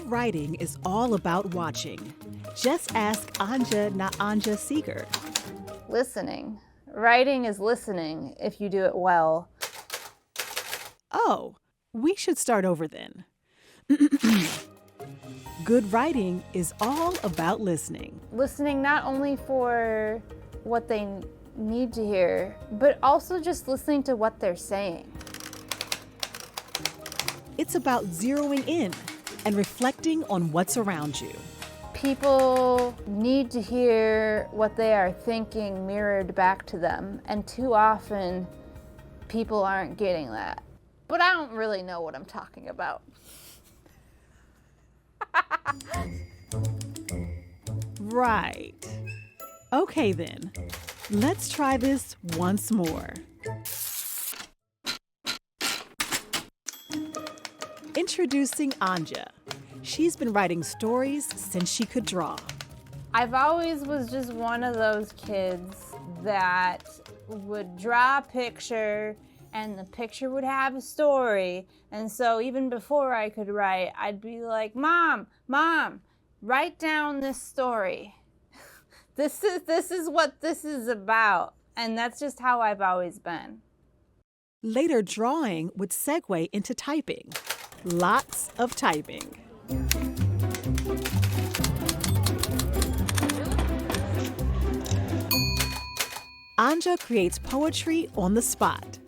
writing is all about watching. Just ask Anja na Anja Seeger. Listening. Writing is listening if you do it well. Oh, we should start over then. Good writing is all about listening. Listening not only for what they need to hear, but also just listening to what they're saying. It's about zeroing in and reflecting on what's around you. People need to hear what they are thinking mirrored back to them, and too often people aren't getting that. But I don't really know what I'm talking about. Right. Okay then, let's try this once more. Introducing Anja. She's been writing stories since she could draw. I've always was just one of those kids that would draw a picture and the picture would have a story. And so even before I could write, I'd be like, Mom, write down this story. This is what this is about. And that's just how I've always been. Later, drawing would segue into typing. Lots of typing. Anja creates poetry on the spot,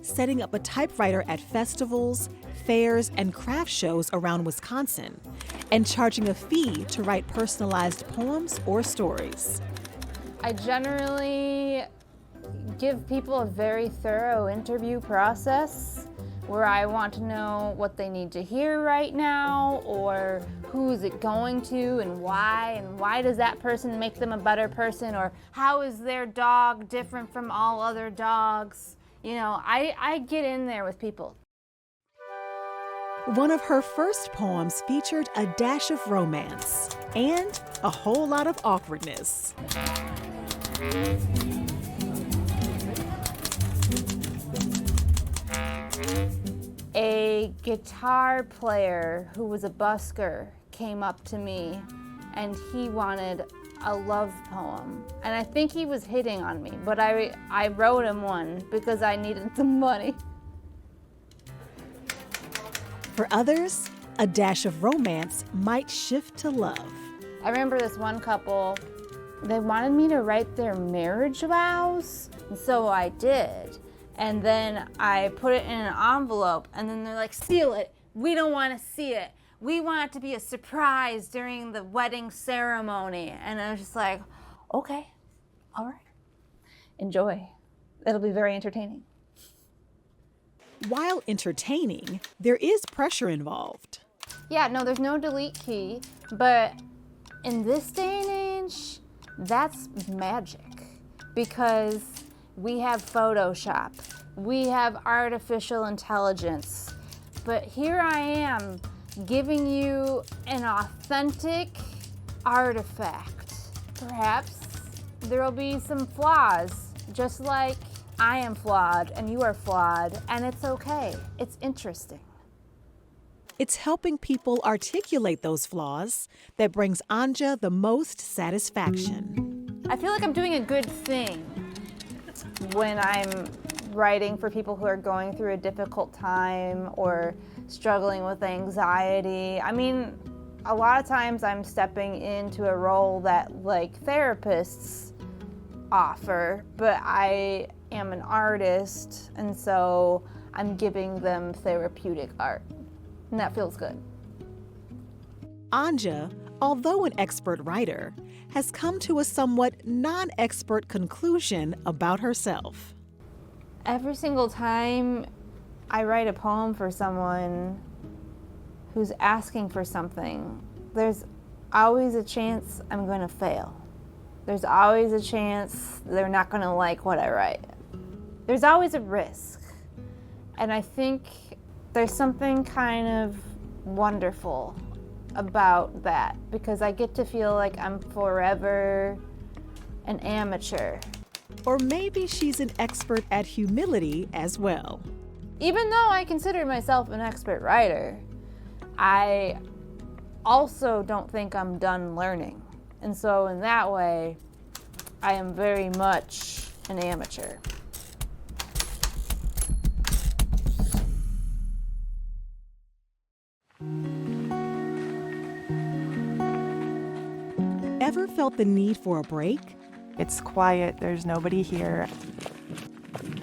setting up a typewriter at festivals, fairs, and craft shows around Wisconsin, and charging a fee to write personalized poems or stories. I generally give people a very thorough interview process where I want to know what they need to hear right now, or who is it going to and why does that person make them a better person, or how is their dog different from all other dogs. You know, I get in there with people. One of her first poems featured a dash of romance and a whole lot of awkwardness. A guitar player who was a busker came up to me and he wanted a love poem. And I think he was hitting on me, but I wrote him one because I needed the money. For others, a dash of romance might shift to love. I remember this one couple, they wanted me to write their marriage vows, and so I did. And then I put it in an envelope, and then they're like, seal it. We don't want to see it. We want it to be a surprise during the wedding ceremony. And I was just like, okay, all right. Enjoy. It'll be very entertaining. While entertaining, there is pressure involved. Yeah, no, there's no delete key, but in this day and age, that's magic because we have Photoshop, we have artificial intelligence, but here I am giving you an authentic artifact. Perhaps there will be some flaws, just like I am flawed and you are flawed, and it's okay. It's interesting. It's helping people articulate those flaws that brings Anja the most satisfaction. I feel like I'm doing a good thing when I'm writing for people who are going through a difficult time or struggling with anxiety. I mean, a lot of times I'm stepping into a role that like therapists offer, but I am an artist, and so I'm giving them therapeutic art, and that feels good. Anja, although an expert writer, has come to a somewhat non-expert conclusion about herself. Every single time I write a poem for someone who's asking for something, there's always a chance I'm going to fail. There's always a chance they're not going to like what I write. There's always a risk. And I think there's something kind of wonderful about that because I get to feel like I'm forever an amateur. Or maybe she's an expert at humility as well. Even though I consider myself an expert writer, I also don't think I'm done learning. And so in that way, I am very much an amateur. Ever felt the need for a break? It's quiet, there's nobody here.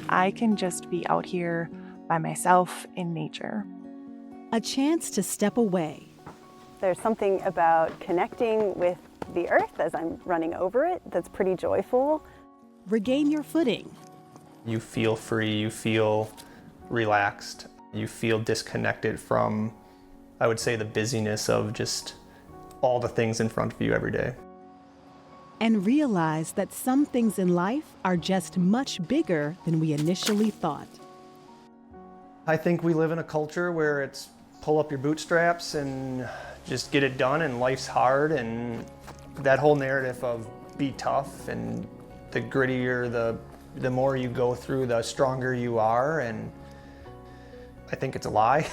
I can just be out here by myself in nature. A chance to step away. There's something about connecting with the earth as I'm running over it that's pretty joyful. Regain your footing. You feel free, you feel relaxed, you feel disconnected from, I would say, the busyness of just all the things in front of you every day. And realize that some things in life are just much bigger than we initially thought. I think we live in a culture where it's pull up your bootstraps and just get it done, and life's hard, and that whole narrative of be tough, and the grittier, the more you go through, the stronger you are, and I think it's a lie.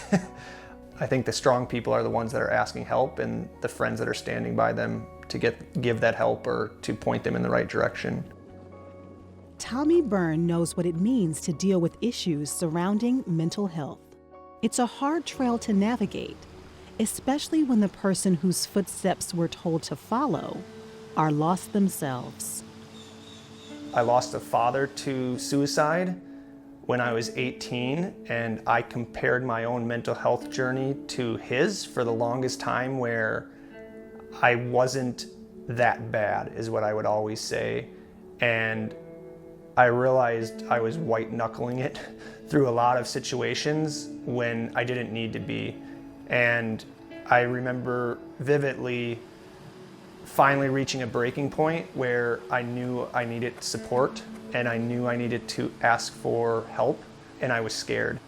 I think the strong people are the ones that are asking help, and the friends that are standing by them to give that help or to point them in the right direction. Tommy Byrne knows what it means to deal with issues surrounding mental health. It's a hard trail to navigate, especially when the person whose footsteps we're told to follow are lost themselves. I lost a father to suicide when I was 18, and I compared my own mental health journey to his for the longest time, where I wasn't that bad, is what I would always say. And I realized I was white knuckling it through a lot of situations when I didn't need to be. And I remember vividly finally reaching a breaking point where I knew I needed support, and I knew I needed to ask for help, and I was scared.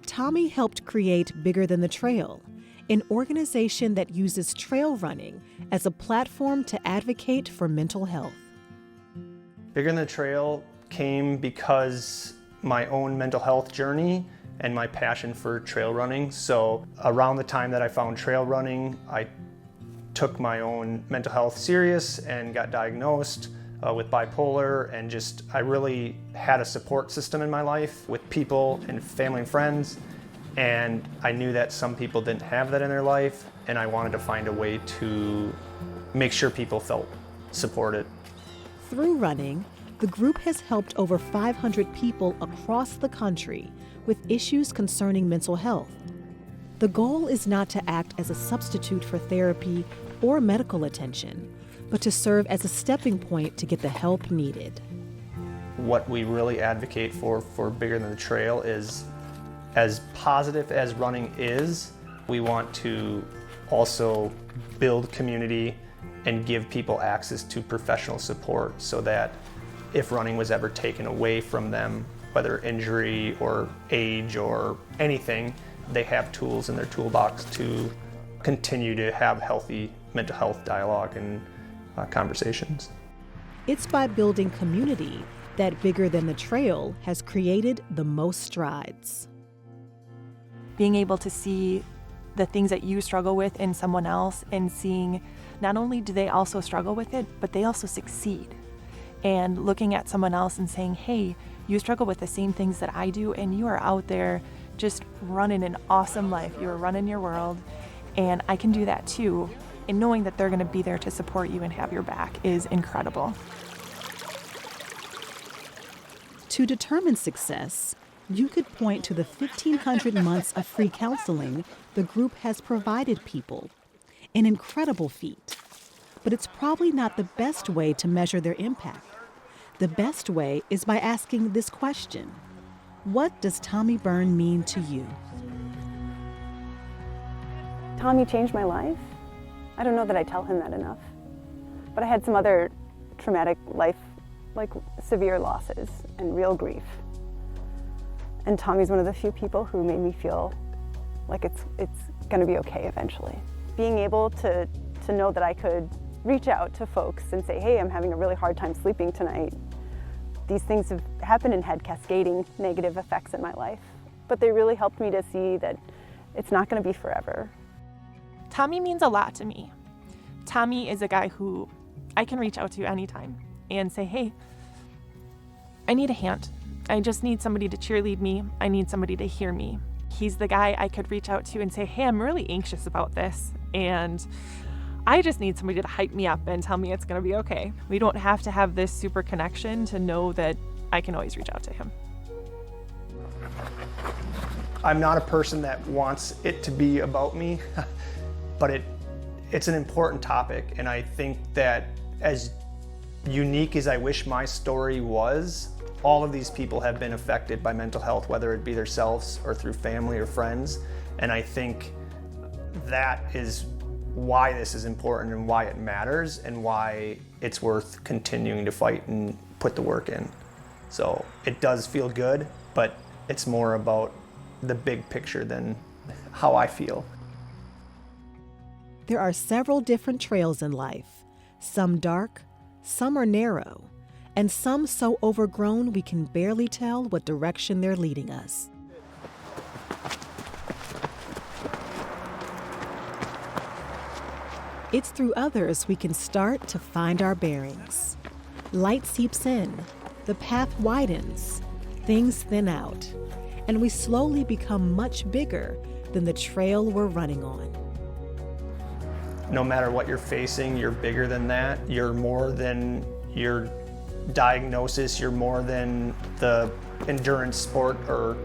Tommy helped create Bigger Than the Trail, an organization that uses trail running as a platform to advocate for mental health. Bigger Than the Trail came because my own mental health journey and my passion for trail running. So around the time that I found trail running, I took my own mental health serious and got diagnosed with bipolar, and just I really had a support system in my life with people and family and friends, and I knew that some people didn't have that in their life, and I wanted to find a way to make sure people felt supported. Through running, the group has helped over 500 people across the country with issues concerning mental health. The goal is not to act as a substitute for therapy or medical attention, but to serve as a stepping point to get the help needed. What we really advocate for Bigger Than the Trail is, as positive as running is, we want to also build community and give people access to professional support, so that if running was ever taken away from them, whether injury or age or anything, they have tools in their toolbox to continue to have healthy mental health dialogue and conversations. It's by building community that Bigger Than the Trail has created the most strides. Being able to see the things that you struggle with in someone else, and seeing not only do they also struggle with it, but they also succeed. And looking at someone else and saying, hey, you struggle with the same things that I do, and you are out there just running an awesome life. You are running your world, and I can do that too. And knowing that they're going to be there to support you and have your back is incredible. To determine success, you could point to the 1,500 months of free counseling the group has provided people. An incredible feat. But it's probably not the best way to measure their impact. The best way is by asking this question: what does Tommy Byrne mean to you? Tommy changed my life. I don't know that I tell him that enough. But I had some other traumatic life, like severe losses and real grief. And Tommy's one of the few people who made me feel like it's gonna be okay eventually. Being able to know that I could reach out to folks and say, hey, I'm having a really hard time sleeping tonight. These things have happened and had cascading negative effects in my life. But they really helped me to see that it's not going to be forever. Tommy means a lot to me. Tommy is a guy who I can reach out to anytime and say, hey, I need a hand. I just need somebody to cheerlead me. I need somebody to hear me. He's the guy I could reach out to and say, hey, I'm really anxious about this, and I just need somebody to hype me up and tell me it's going to be okay. We don't have to have this super connection to know that I can always reach out to him. I'm not a person that wants it to be about me, but it's an important topic, and I think that as unique as I wish my story was, all of these people have been affected by mental health, whether it be themselves or through family or friends, and I think that is why this is important and why it matters and why it's worth continuing to fight and put the work in. So it does feel good, but it's more about the big picture than how I feel. There are several different trails in life, some dark, some are narrow, and some so overgrown we can barely tell what direction they're leading us. It's through others we can start to find our bearings. Light seeps in, the path widens, things thin out, and we slowly become much bigger than the trail we're running on. No matter what you're facing, you're bigger than that. You're more than your diagnosis. You're more than the endurance sport or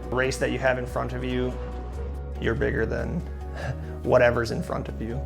race that you have in front of you. You're bigger than whatever's in front of you.